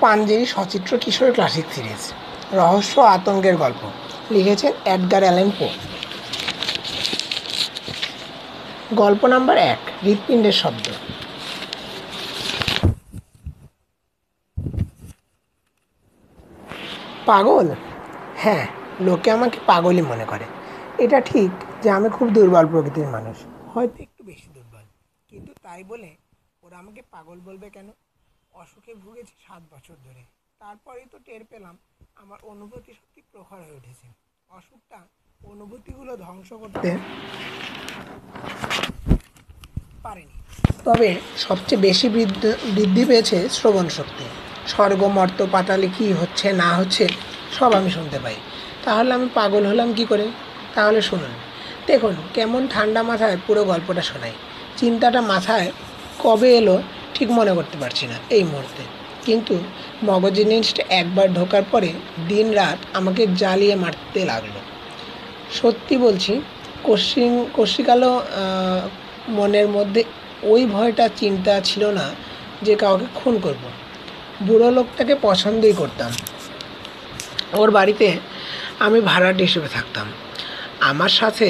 পাঞ্জেরি সচিত্র কিশোর classic series রহস্য আতঙ্কের গল্প লিখেছেন এডগার অ্যালান পো। গল্প নাম্বার 1, হৃৎপিণ্ডের শব্দ। পাগল? হ্যাঁ, লোকে আমাকে পাগলই মনে করে। এটা ঠিক যে আমি খুব দুর্বল প্রকৃতির মানুষ, হয়তো একটু বেশি দুর্বল, কিন্তু তাই বলে ওরা আমাকে পাগল বলবে কেন? অসুখে ভুগেছি 7 বছর ধরে, তারপরেই তো টের পেলাম আমার অনুভূতি শক্তি প্রখর হয়ে উঠেছে। অসুখটা অনুভূতিগুলো ধ্বংস করতে পারেনি, তবে সবচেয়ে বেশি বৃদ্ধি পেয়েছে শ্রবণ শক্তি। স্বর্গ মর্ত পাতালে কী হচ্ছে না হচ্ছে সব আমি শুনতে পাই। তাহলে আমি পাগল হলাম কি করে? তাহলে শুনুন, দেখুন কেমন ঠান্ডা মাথায় পুরো গল্পটা শোনাই। চিন্তাটা মাথায় কবে এলো ঠিক মনে করতে পারছি না এই মুহূর্তে, কিন্তু মগজের জিনিসটা একবার ঢোকার পরে দিন রাত আমাকে জ্বালিয়ে মারতে লাগলো। সত্যি বলছি, কশিকালও মনের মধ্যে ওই ভয়টা চিন্তা ছিল না যে কাউকে খুন করব। বুড়ো লোকটাকে পছন্দই করতাম। ওর বাড়িতে আমি ভাড়াটে হিসেবে থাকতাম। আমার সাথে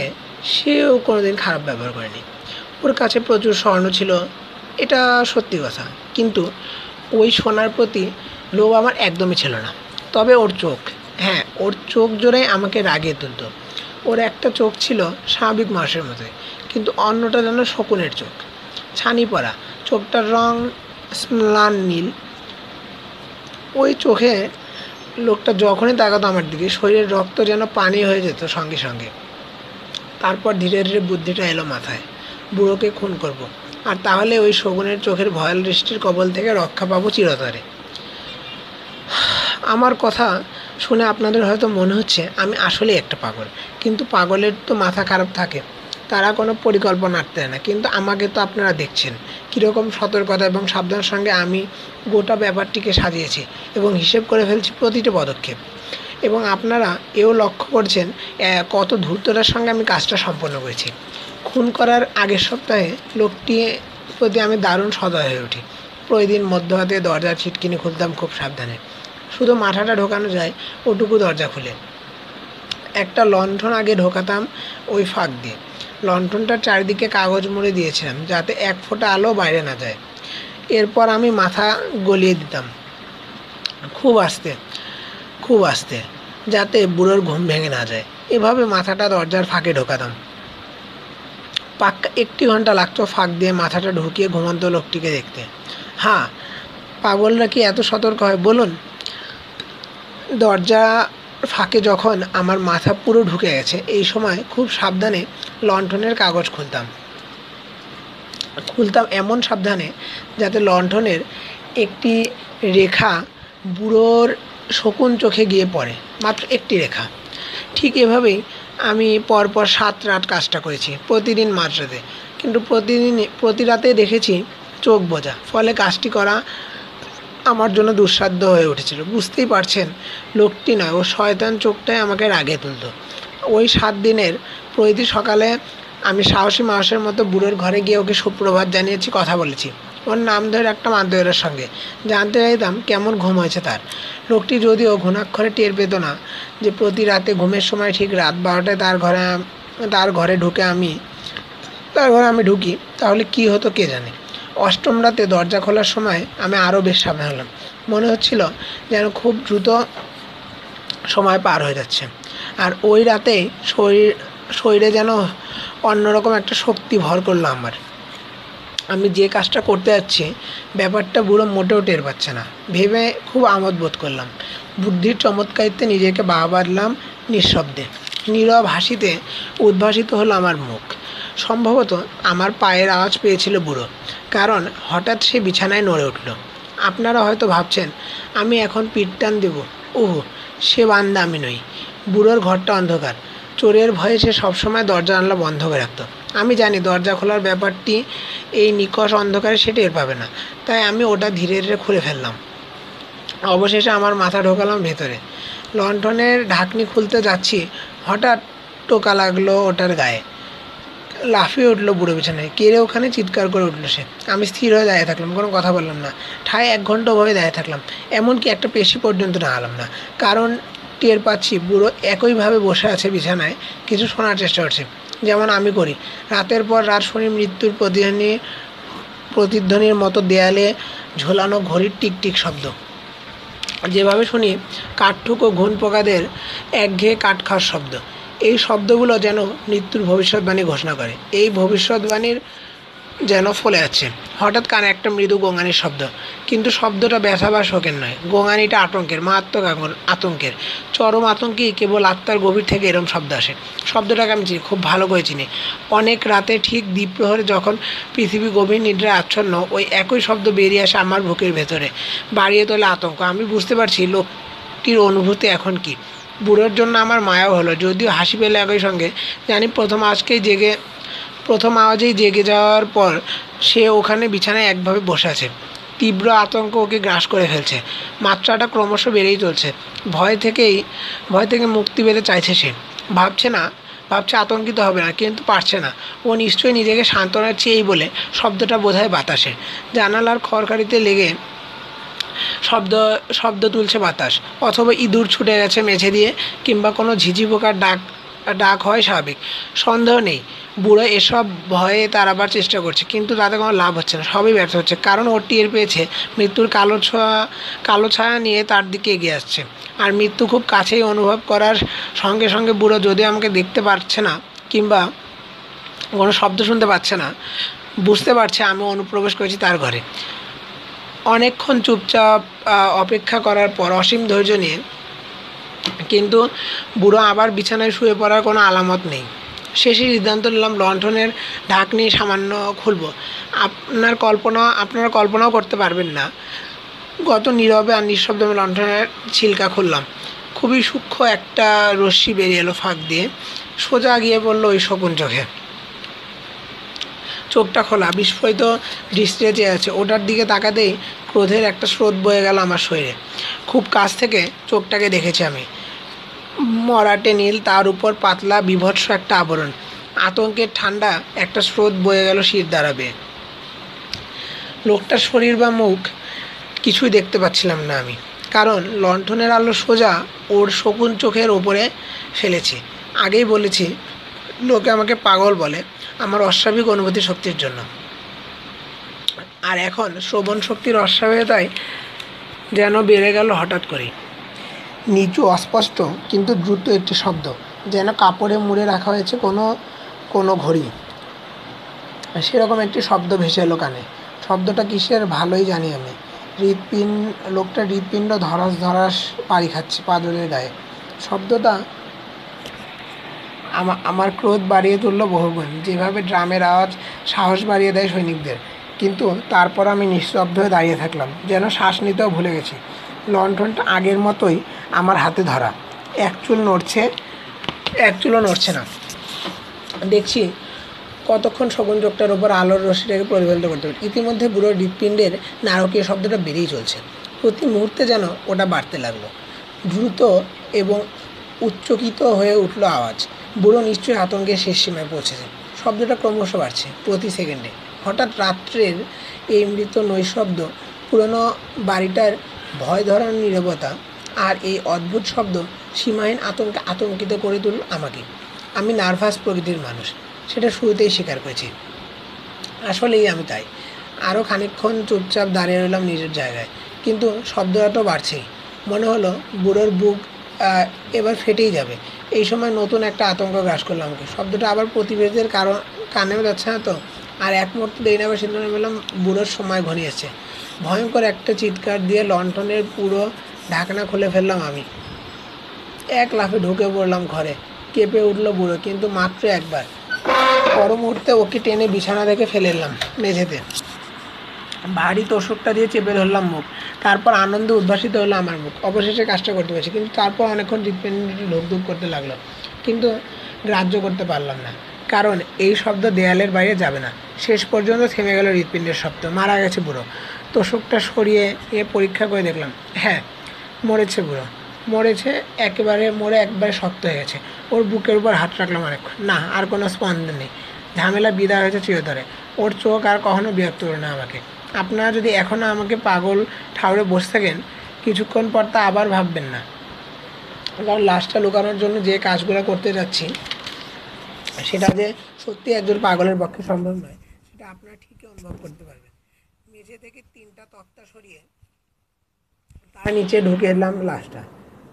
সেও কোনোদিন খারাপ ব্যবহার করেনি। ওর কাছে প্রচুর স্বর্ণ ছিল, এটা সত্যি কথা, কিন্তু ওই সোনার প্রতি লোভ আমার একদমই ছিল না। তবে ওর চোখ, হ্যাঁ, ওর চোখ জোড়াই আমাকে রাগিয়ে তুলত। ওর একটা চোখ ছিল স্বাভাবিক মানুষের মতোই, কিন্তু অন্যটা যেন শকুনের চোখ, ছানি পড়া। চোখটার রং ম্লান নীল। ওই চোখে লোকটা যখনই তাকাতো আমার দিকে, শরীরের রক্ত যেন পানি হয়ে যেত সঙ্গে সঙ্গে। তারপর ধীরে ধীরে বুদ্ধিটা এলো মাথায়, বুড়োকে খুন করব, আর তাহলে ওই শকুনের চোখের ভয়াল দৃষ্টির কবল থেকে রক্ষা পাবো চিরতরে। আমার কথা শুনে আপনাদের হয়তো মনে হচ্ছে আমি আসলেই একটা পাগল, কিন্তু পাগলের তো মাথা খারাপ থাকে, তারা কোনো পরিকল্পনা আঁটতে না। কিন্তু আমাকে তো আপনারা দেখছেন কীরকম সতর্কতা এবং সাবধানের সঙ্গে আমি গোটা ব্যাপারটিকে সাজিয়েছি এবং হিসেব করে ফেলছি প্রতিটি পদক্ষেপ। এবং আপনারা এও লক্ষ্য করছেন কত ধূর্ততার সঙ্গে আমি কাজটা সম্পন্ন করেছি। খুন করার আগের সপ্তাহে লোকটির প্রতি আমি দারুণ সদয় হয়ে উঠি। প্রতিদিন মধ্যরাতে দরজার ছিটকিনি খুলতাম খুব সাবধানে, শুধু মাথাটা ঢোকানো যায় ওটুকু দরজা খুলে। একটা লণ্ঠন আগে ঢোকাতাম ওই ফাঁক দিয়ে। লণ্ঠনটার চারিদিকে কাগজ মুড়ে দিয়েছিলাম যাতে এক ফোঁটা আলো বাইরে না যায়। এরপর আমি মাথা গলিয়ে দিতাম খুব আস্তে খুব আস্তে, যাতে বুড়োর ঘুম ভেঙে না যায়। এভাবে মাথাটা দরজার ফাঁকে ঢোকাতাম। পাক্কা 1 ঘন্টা লাগতো ফাঁক দিয়ে মাথাটা ঢুকিয়ে ঘুমন্ত লোকটিকে দেখতে। হ্যাঁ, পাগলরা কি এত সতর্ক হয় বলুন? দরজা ফাঁকে যখন আমার মাথা পুরো ঢুকে গেছে, এই সময় খুব সাবধানে লণ্ঠনের কাগজ খুলতাম এমন সাবধানে যাতে লণ্ঠনের একটি রেখা বুড়োর শকুন চোখে গিয়ে পড়ে, মাত্র একটি রেখা। ঠিক এভাবেই আমি পরপর 7 রাত কাজটা করেছি, প্রতিদিন মাঝরাতে। কিন্তু প্রতি রাতে দেখেছি চোখ বোঝা, ফলে কাজটি করা আমার জন্য দুঃসাধ্য হয়ে উঠেছিল। বুঝতেই পারছেন, লোকটি নয়, ও শয়তান চোখটাই আমাকে রাগিয়ে তুলত। ওই 7 দিনের প্রতিটি সকালে আমি সাহসী মানুষের মতো বুড়োর ঘরে গিয়ে ওকে সুপ্রভাত জানিয়েছি, কথা বলেছি ওর নাম ধরে একটা মাদুরের সঙ্গে, জানতে চাইতাম কেমন ঘুম হয়েছে তার। লোকটি যদিও ঘুণাক্ষরে টের পেত না যে প্রতি রাতে ঘুমের সময় ঠিক রাত 12টায় তার ঘরে আমি ঢুকি, তাহলে কি হতো কে জানে। 8ম রাতে দরজা খোলার সময় আমি আরও বেশ সাবধান হলাম। মনে হচ্ছিল যেন খুব দ্রুত সময় পার হয়ে যাচ্ছে। আর ওই রাতেই শরীরে যেন অন্যরকম একটা শক্তি ভর করলো আমার। আমি যে কাজটা করতে যাচ্ছি ব্যাপারটা বুড়ো মোটেও টের পাচ্ছে না ভেবে খুব আমোদ বোধ করলাম। বুদ্ধির চমৎকারিত্বে নিজেকে বাহবা দিলাম নিঃশব্দে। নীরব হাসিতে উদ্ভাসিত হলো আমার মুখ। সম্ভবত আমার পায়ের আওয়াজ পেয়েছিল বুড়ো, কারণ হঠাৎ সে বিছানায় নড়ে উঠল। আপনারা হয়তো ভাবছেন আমি এখন পিঠ টান দেব। ওহ, সে বান্দা আমি নই। বুড়োর ঘরটা অন্ধকার, চোরের ভয়ে সে সবসময় দরজা জানলা বন্ধ করে রাখত। আমি জানি দরজা খোলার ব্যাপারটি এই নিকষ অন্ধকারে সে টের পাবে না, তাই আমি ওটা ধীরে ধীরে খুলে ফেললাম। অবশেষে আমার মাথা ঢোকালাম ভেতরে। লণ্ঠনের ঢাকনি খুলতে যাচ্ছি, হঠাৎ টোকা লাগলো ওটার গায়ে। লাফিয়ে উঠলো বুড়ো বিছানায়, কে রে ওখানে, চিৎকার করে উঠলো সে। আমি স্থির হয়ে দাঁড়িয়ে থাকলাম, কোনো কথা বললাম না। ঠায় 1 ঘন্টা ওভাবে দাঁড়িয়ে থাকলাম, এমনকি একটা পেশি পর্যন্ত নাড়ালাম না, কারণ টের পাচ্ছি বুড়ো একইভাবে বসে আছে বিছানায়, কিছু শোনার চেষ্টা করছে, যেমন আমি করি। রাতের পর রাত শুনি মৃত্যুর প্রতিধ্বনির মতো দেয়ালে ঝোলানো ঘড়ির টিকটিক শব্দ, যেভাবে শুনি কাঠঠুকো ঘুণ পোকাদের একঘেয়ে কাঠ খাওয়ার শব্দ। এই শব্দগুলো যেন মৃত্যুর ভবিষ্যৎবাণী ঘোষণা করে। এই ভবিষ্যৎবাণীর যেন ফলে আছে। হঠাৎ কানে একটা মৃদু গোঙানির শব্দ, কিন্তু শব্দটা ব্যথা বা শোকের নয়, গোঙানিটা আতঙ্কের, মারাত্মক আতঙ্কের। চরম আতঙ্কেই কেবল আত্মার গভীর থেকে এরম শব্দ আসে। শব্দটাকে আমি চিনি, খুব ভালো করে চিনি। অনেক রাতে ঠিক দ্বীপ্রহরে যখন পৃথিবী গভীর নিদ্রায় আচ্ছন্ন, ওই একই শব্দ বেরিয়ে আসে আমার বুকের ভেতরে, বাড়িয়ে তোলে আতঙ্ক। আমি বুঝতে পারছি লোকটির অনুভূতি এখন কি। বুড়োর জন্য আমার মায়াও হলো, যদিও হাসি পেলে একই সঙ্গে। জানি প্রথম আওয়াজেই জেগে যাওয়ার পর সে ওখানে বিছানায় একভাবে বসে আছে। তীব্র আতঙ্ক ওকে গ্রাস করে ফেলছে, মাত্রাটা ক্রমশ বেড়েই চলছে। ভয় থেকে মুক্তি পেতে চাইছে সে। ভাবছে আতঙ্কিত হবে না, কিন্তু পারছে না। ও নিশ্চয়ই নিজেকে সান্ত্বনার চেয়েই বলে শব্দটা বোধহয় বাতাসে। জানালার খড়খাড়িতে লেগে শব্দ তুলছে বাতাস, অথবা ইঁদুর ছুটে গেছে মেঝে দিয়ে, কিংবা কোনো ঝিঝি পোকার ডাক হয় স্বাভাবিক। সন্দেহ নেই বুড়ো এসব ভয়ে তাড়াবার চেষ্টা করছে, কিন্তু তাতে কোনো লাভ হচ্ছে না, সবই ব্যর্থ হচ্ছে। কারণ ও টের পেয়েছে মৃত্যুর কালো ছায়া নিয়ে তার দিকে এগিয়ে আসছে। আর মৃত্যু খুব কাছেই অনুভব করার সঙ্গে সঙ্গে বুড়ো যদিও আমাকে দেখতে পারছে না, কিংবা কোনো শব্দ শুনতে পাচ্ছে না, বুঝতে পারছে আমি অনুপ্রবেশ করেছি তার ঘরে। অনেকক্ষণ চুপচাপ অপেক্ষা করার পর, অসীম ধৈর্য নিয়ে, কিন্তু বুড়ো আবার বিছানায় শুয়ে পড়ার কোনো আলামত নেই। শেষে সিদ্ধান্ত নিলাম লণ্ঠনের ঢাকনি সামান্য খুলব। আপনারা কল্পনাও করতে পারবেন না কত নীরবে আর নিঃশব্দে আমি লণ্ঠনের ছিলকা খুললাম। খুবই সূক্ষ্ম একটা রশ্মি বেরিয়ে এলো ফাঁক দিয়ে, সোজা গিয়ে পড়লো ওই শকুন চোখে। চোখটা খোলা, বিস্ফোরিত দৃষ্টিতে চেয়ে আছে। ওটার দিকে তাকাতেই ক্রোধের একটা স্রোত বয়ে গেল আমার শরীরে। খুব কাছ থেকে চোখটাকে দেখেছি আমি, মরাটে নীল, তার উপর পাতলা বিভৎস একটা আবরণ। আতঙ্কের ঠান্ডা একটা স্রোত বয়ে গেল শির দ্বারা বেয়ে। লোকটার শরীর বা মুখ কিছুই দেখতে পাচ্ছিলাম না আমি, কারণ লণ্ঠনের আলো সোজা ওর শকুন চোখের ওপরে ফেলেছি। আগেই বলেছি লোকে আমাকে পাগল বলে আমার অস্বাভাবিক অনুভূতি শক্তির জন্য, আর এখন শ্রবণ শক্তির অস্বাভাবিকতায় যেন বেড়ে গেল হঠাৎ করেই। নিচু, অস্পষ্ট কিন্তু দ্রুত একটি শব্দ, যেন কাপড়ে মুড়ে রাখা হয়েছে কোনো ঘড়ি। সেরকম একটি শব্দ ভেসে এলো কানে। শব্দটা কিসের ভালোই জানি আমি। লোকটা হৃৎপিণ্ড ধরাস পাড়ি খাচ্ছে পাঁজরের গায়ে। শব্দটা আমার ক্রোধ বাড়িয়ে তুললো বহুগুণ, যেভাবে ড্রামের আওয়াজ সাহস বাড়িয়ে দেয় সৈনিকদের। কিন্তু তারপর আমি নিস্তব্ধ হয়ে দাঁড়িয়ে থাকলাম, যেন শ্বাস নিতেও ভুলে গেছি। লণ্ঠনটা আগের মতোই আমার হাতে ধরা, এক চুলও নড়ছে না। দেখছি কতক্ষণ শকুন চোখটার ওপর আলোর রশ্মিটাকে প্রতিফলিত করতে পারে। ইতিমধ্যে বুড়োর হৃৎপিণ্ডের নারকীয় শব্দটা বেড়েই চলছে। প্রতি মুহূর্তে যেন ওটা বাড়তে লাগলো, দ্রুত এবং উচ্চকিত হয়ে উঠল আওয়াজ। বুড়ো নিশ্চয়ই আতঙ্কের শেষ সীমায় পৌঁছেছে। শব্দটা ক্রমশ বাড়ছে প্রতি সেকেন্ডে। হঠাৎ রাত্রের এই মৃত নৈশব্দ, পুরনো বাড়িটার ভয় ধরার নীরবতা আর এই অদ্ভুত শব্দ সীমাহীন আতঙ্কিত করে তুলল আমাকে। আমি নার্ভাস প্রকৃতির মানুষ, সেটা শুরুতেই স্বীকার করেছি। আসলেই আমি তাই। আরও খানিকক্ষণ চুপচাপ দাঁড়িয়ে রইলাম নিজের জায়গায়, কিন্তু শব্দটা তো বাড়ছেই। মনে হলো বুড়োর বুক এবার ফেটেই যাবে। এই সময় নতুন একটা আতঙ্ক গ্রাস করলো আমাকে। শব্দটা আবার প্রতিবেশীদের কানেও যাচ্ছে না তো। আর এক মুহূর্তে দেরি না করে সিদ্ধান্ত নিলাম বুড়োর সময় ঘনিয়েছে। ভয়ঙ্কর একটা চিৎকার দিয়ে লণ্ঠনের পুরো ঢাকনা খুলে ফেললাম আমি। এক লাফে ঢুকে পড়লাম ঘরে। কেঁপে উঠলো বুড়ো, কিন্তু মাত্র একবার। পর মুহূর্তে ওকে টেনে বিছানা থেকে ফেলে এলাম মেঝেতে। ভারী তোষকটা দিয়ে চেপে ধরলাম মুখ। তারপর আনন্দে উদ্ভাসিত হলো আমার মুখ। অবশেষে কাজটা করতে পারছি। কিন্তু তারপর অনেকক্ষণ হৃৎপিণ্ডে ধুকধুক করতে লাগলো, কিন্তু গ্রাহ্য করতে পারলাম না, কারণ এই শব্দ দেয়ালের বাইরে যাবে না। শেষ পর্যন্ত থেমে গেল হৃৎপিণ্ডের শব্দ। মারা গেছে বুড়ো। তোষকটা সরিয়ে পরীক্ষা করে দেখলাম, হ্যাঁ, মরেছে বুড়ো। মরেছে, একবারে শক্ত হয়ে গেছে। ওর বুকের উপর হাত রাখলাম অনেকক্ষণ। না, আর কোনো স্পন্দন নেই। ঝামেলা বিদায় হয়েছে চিরতরে। ওর চোখ আর কখনো বিরক্ত করে না আমাকে। আপনারা যদি এখনও আমাকে পাগল ঠাউরে বসে থাকেন, কিছুক্ষণ পর তা আবার ভাববেন না। কারণ লাশটা লুকানোর জন্য যে কাজগুলো করতে যাচ্ছি সেটা যে সত্যি একজন পাগলের পক্ষে সম্ভব নয়, সেটা আপনারা ঠিকই অনুভব করতে পারবেন। মেঝে থেকে 3টা তক্তা সরিয়ে তার নিচে ঢুকে এলাম লাশটা।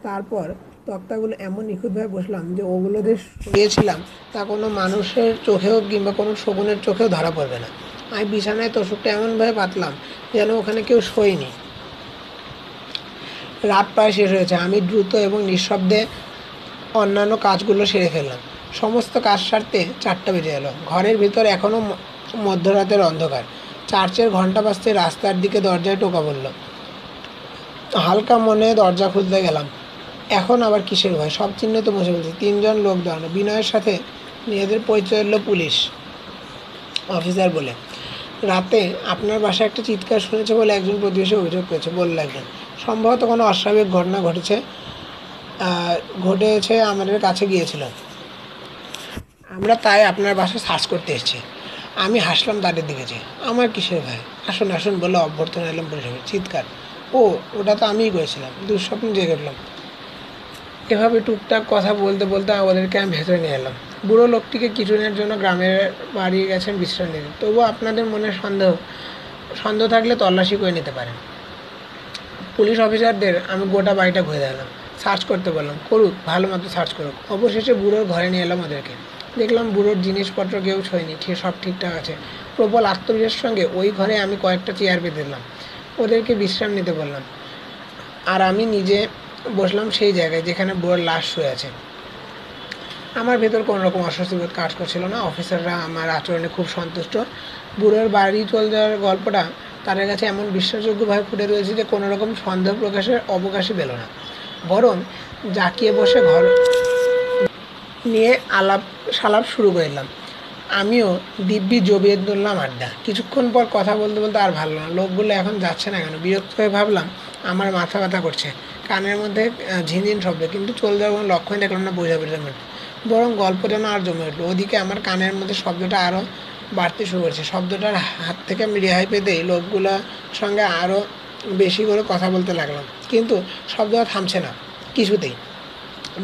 তারপর তক্তাগুলো এমন নিখুঁতভাবে বসলাম যে ওগুলো যে শুয়েছিলাম তা কোনো মানুষের চোখেও কিংবা কোনো শকুনের চোখেও ধরা পড়বে না। আমি বিছানায় তোষকটা এমনভাবে পাতলাম যেন ওখানে কেউ শোয়নি। রাত প্রায় শেষ হয়েছে। আমি দ্রুত এবং নিঃশব্দে অন্যান্য কাজগুলো সেরে ফেললাম। সমস্ত কাজ সারতে 4টা বেজে এলো। ঘরের ভিতর এখনও মধ্যরাতের অন্ধকার। চার্চের ঘন্টা বাজতে রাস্তার দিকে দরজায় টোকা পড়ল। হালকা মনে দরজা খুলতে গেলাম। এখন আবার কিসের ভয়? সব চিহ্ন তো মুছে ফেলছে। 3জন লোক দাঁড়ানো। বিনয়ের সাথে নিজেদের পরিচয় হলো পুলিশ অফিসার বলে। রাতে আপনার বাসায় একটা চিৎকার শুনেছে বলে একজন প্রতিবেশী অভিযোগ করেছে বলল একজন। সম্ভবত কোনো অস্বাভাবিক ঘটনা ঘটেছে আমাদের কাছে গিয়েছিল। আমরা তাই আপনার বাসায় সার্চ করতে এসেছি। আমি হাসলাম তাদের দিকে যে। আমার কিসের ভয়? আসুন আসুন বলে অভ্যর্থনা এলাম পুলিশের। চিৎকার, ও ওটা তো আমিই করেছিলাম। দুঃস্বপ্ন জেগে উঠলাম। এভাবে টুকটাক কথা বলতে বলতে ওদেরকে আমি ভেতরে নিয়ে এলাম। বুড়ো লোকটিকে কিছুদিনের জন্য গ্রামের বাড়ি গেছেন বিশ্রাম নিতে। তবুও আপনাদের মনে সন্দেহ থাকলে তল্লাশি করে নিতে পারেন। পুলিশ অফিসারদের আমি গোটা বাড়িটা ঘুরে দিলাম। সার্চ করতে বললাম, করুক, ভালো মতো সার্চ করুক। অবশেষে বুড়োর ঘরে নিয়ে এলাম ওদেরকে। দেখলাম বুড়োর জিনিসপত্র কেউ ছোঁয়নি, সব ঠিকঠাক আছে। প্রবল আত্মবিশ্বাসের সঙ্গে ওই ঘরে আমি কয়েকটা চেয়ার পেতে দিলাম। ওদেরকে বিশ্রাম নিতে বললাম, আর আমি নিজে বসলাম সেই জায়গায় যেখানে বুড়োর লাশ শুয়ে আছে। আমার ভেতর কোনো রকম অস্বস্তিবোধ কাজ করছিল না। অফিসাররা আমার আচরণে খুব সন্তুষ্ট। বুড়োর বাড়ি চলে যাওয়ার গল্পটা তাদের কাছে এমন বিশ্বাসযোগ্যভাবে ফুটে রয়েছে যে কোনো রকম সন্দেহ প্রকাশের অবকাশই পেল না। বরং জাঁকিয়ে বসে ঘর নিয়ে সালাপ শুরু করলাম। আমিও দিব্যি জমিয়ে ধরলাম আড্ডা। কিছুক্ষণ পর কথা বলতে বলতে আর ভালো না। লোকগুলো এখন যাচ্ছে না কেন? বিরক্ত হয়ে ভাবলাম আমার মাথা ব্যথা করছে। কানের মধ্যে ঝিনঝিন শব্দ, কিন্তু চলে যাওয়ার কোনো লক্ষণই দেখলাম না বোঝাপড়ার মধ্যে। বরং গল্প যেন আর জমে উঠলো। ওদিকে আমার কানের মধ্যে শব্দটা আরও বাড়তে শুরু করেছে। শব্দটার হাত থেকে আমি রেহাই পেতেই লোকগুলোর সঙ্গে আরও বেশি করে কথা বলতে লাগলাম। কিন্তু শব্দটা থামছে না কিছুতেই,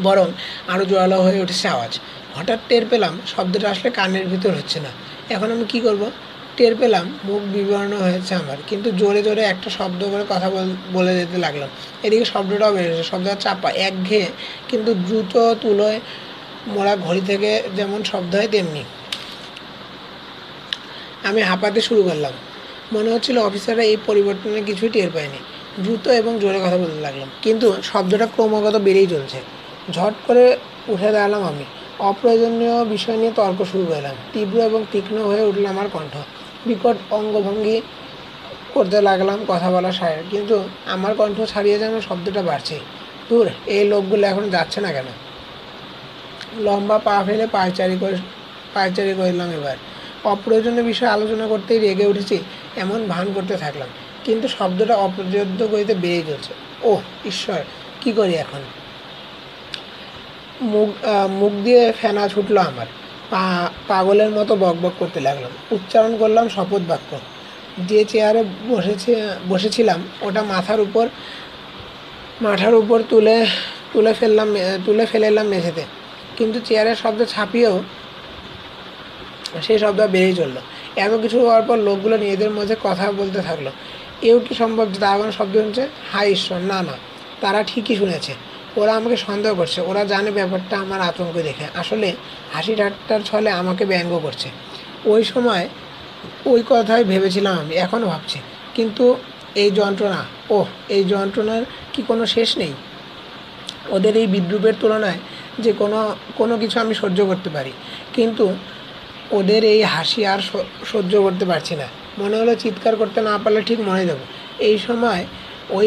বরং আরও জোরালো হয়ে উঠেছে আওয়াজ। হঠাৎ টের পেলাম শব্দটা আসলে কানের ভিতর হচ্ছে না। এখন আমি কি করব? টের পেলাম মুখ বিবর্ণ হয়েছে আমার, কিন্তু জোরে জোরে একটা শব্দ করে কথা বলে যেতে লাগলাম। এদিকে শব্দটাও বেড়েছে। শব্দটা চাপা, একঘেয়ে, কিন্তু দ্রুত তুলোয় মোড়া ঘড়ি থেকে যেমন শব্দ হয় তেমনি। আমি হাঁপাতে শুরু করলাম। মনে হচ্ছিল অফিসাররা এই পরিবর্তনে কিছুই টের পায়নি। দ্রুত এবং জোরে কথা বলতে লাগলাম, কিন্তু শব্দটা ক্রমাগত বেড়েই চলছে। ঝট করে উঠে দাঁড়ালাম আমি। অপ্রয়োজনীয় বিষয় নিয়ে তর্ক শুরু করলাম। তীব্র এবং তীক্ষ্ণ হয়ে উঠল আমার কণ্ঠ। বিকট অঙ্গভঙ্গি করতে লাগলাম কথা বলার সায়, কিন্তু আমার কণ্ঠ ছাড়িয়ে যেন শব্দটা বাড়ছে। দূর, এই লোকগুলো এখন যাচ্ছে না কেন? লম্বা পা ফেলে পায়চারি করলাম এবার। অপ্রয়োজনীয় বিষয় আলোচনা করতেই রেগে উঠেছি এমন ভান করতে থাকলাম, কিন্তু শব্দটা অপর্যাপ্ত গতিতে বেড়েই চলছে। ওহ ঈশ্বর, কী করি এখন? মুখ দিয়ে ফেনা ছুটলো আমার। পাগলের মতো বকবক করতে লাগলাম। উচ্চারণ করলাম শপথ বাক্য। যে চেয়ারে বসেছিলাম ওটা মাথার উপর তুলে ফেলে এলাম মেঝেতে। কিন্তু চেয়ারের শব্দ ছাপিয়েও সেই শব্দ বেড়েই চললো। এত কিছু হওয়ার পর লোকগুলো নিজেদের মধ্যে কথা বলতে থাকলো। এও কি সম্ভব যে তারা কোনো শব্দ শুনছে? হায় ঈশ্বর, না না, তারা ঠিকই শুনেছে। ওরা আমাকে সন্দেহ করছে। ওরা জানে ব্যাপারটা আমার আতঙ্ক দেখে। আসলে হাসি ঠাট্টার ছলে আমাকে ব্যঙ্গ করছে। ওই সময় ওই কথাই ভেবেছিলাম আমি, এখনও ভাবছি। কিন্তু এই যন্ত্রণার কি কোনো শেষ নেই? ওদের এই বিদ্রূপের তুলনায় যে কোনো কিছু আমি সহ্য করতে পারি, কিন্তু ওদের এই হাসি আর সহ্য করতে পারছি না। মনে হলো চিৎকার করতে না পারলে ঠিক মরে যাব। এই সময় ওই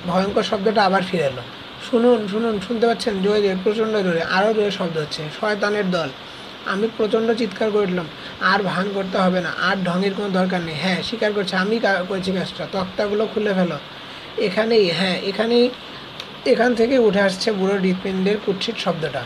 ভয়ঙ্কর শব্দটা আবার ফিরে এলো। শুনুন শুনুন, শুনতে পাচ্ছেন? জোরে, প্রচণ্ড জোরে, আরও জোরে শব্দ হচ্ছে। শয়তানের দল! আমি প্রচণ্ড চিৎকার করে উঠলাম। আর ভান করতে হবে না, আর ঢঙের কোনো দরকার নেই। হ্যাঁ, স্বীকার করছি, আমি করেছি কাজটা। তক্তাগুলো খুলে ফেলো। এখান থেকেই উঠে আসছে বুড়ো হৃৎপিণ্ডের কুৎসিত শব্দটা।